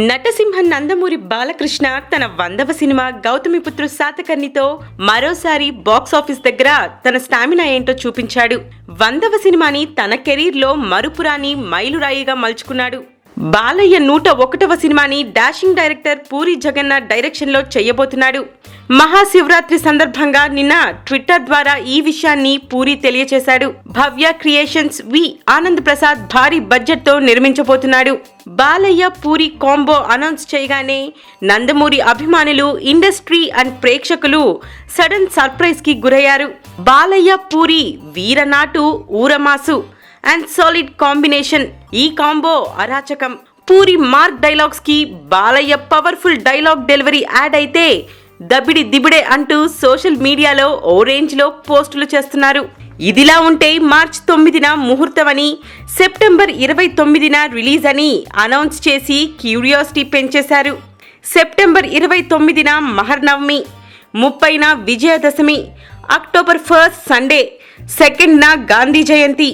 నటసింహ నందమూరి బాలకృష్ణ తన 100వ సినిమా గౌతమిపుత్ర శాతకర్ణితో మరోసారి బాక్సాఫీస్ దగ్గర తన స్టామినా ఏంటో చూపించాడు. 100వ సినిమాని తన కెరీర్లో మరుపురాని మైలురాయిగా మలుచుకున్నాడు. బాలయ్య 101వ సినిమాని డాషింగ్ డైరెక్టర్ పూరి జగన్నాథ్ డైరెక్షన్లో చేయబోతున్నాడు. మహాశివరాత్రి సందర్భంగా నిన్న ట్విట్టర్ ద్వారా ఈ విషయాన్ని పూరి తెలియచేశాడు. భవ్య క్రియేషన్స్ వి ఆనంద్ ప్రసాద్ భారీ బడ్జెట్ తో నిర్మించబోతున్నాడు. బాలయ్య పూరి కాంబో అనౌన్స్ చేయగానే నందమూరి అభిమానులు, ఇండస్ట్రీ అండ్ ప్రేక్షకులు సడన్ సర్ప్రైజ్ కి గురయ్యారు. బాలయ్య పూరి వీరనాటు ఊరమాసు అండ్ సాలిడ్ కాంబినేషన్. ఈ కాంబో అరాచకం. పూరి మార్క్ డైలాగ్స్ కి Balayya powerful dialogue delivery add అయితే దబిడి దిబిడే అంటూ సోషల్ మీడియాలో ఓ రేంజ్ లో పోస్టులు చేస్తున్నారు. ఇదిలా ఉంటే మార్చి 9న ముహూర్తమని, సెప్టెంబర్ 29న రిలీజ్ అని అనౌన్స్ చేసి క్యూరియాసిటీ పెంచేశారు. సెప్టెంబర్ 29న మహర్నవమి, 30న విజయదశమి, అక్టోబర్ 1 సండే, 2న గాంధీ జయంతి.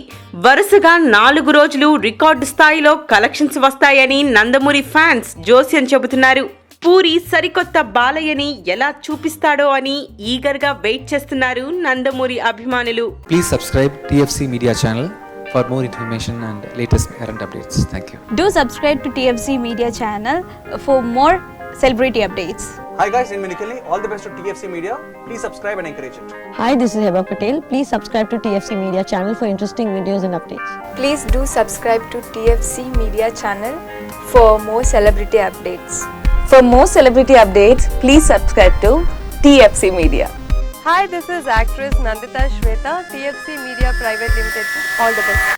వరుసగా 4 రోజులు రికార్డు స్థాయిలో కలెక్షన్స్ వస్తాయని నందమూరి ఫ్యాన్స్ జోస్యం చెబుతున్నారు. పూరి సరికొత్త బాలయ్యని ఎలా చూపిస్తాడో అని ఈగర్ గా వెయిట్ చేస్తున్నారు నందమూరి అభిమానులు. Please subscribe TFC Media channel for more information and latest current updates. Thank you. Do subscribe to TFC Media channel for more celebrity updates. Hi guys, in Minikali, all the best to TFC Media. Please subscribe and encourage it. Hi, this is Heba Patel. Please subscribe to TFC Media channel for interesting videos and updates. Please do subscribe to TFC Media channel for more celebrity updates. For more celebrity updates, please subscribe to TFC Media. Hi, this is actress Nandita Shweta, TFC Media Private Limited. All the best.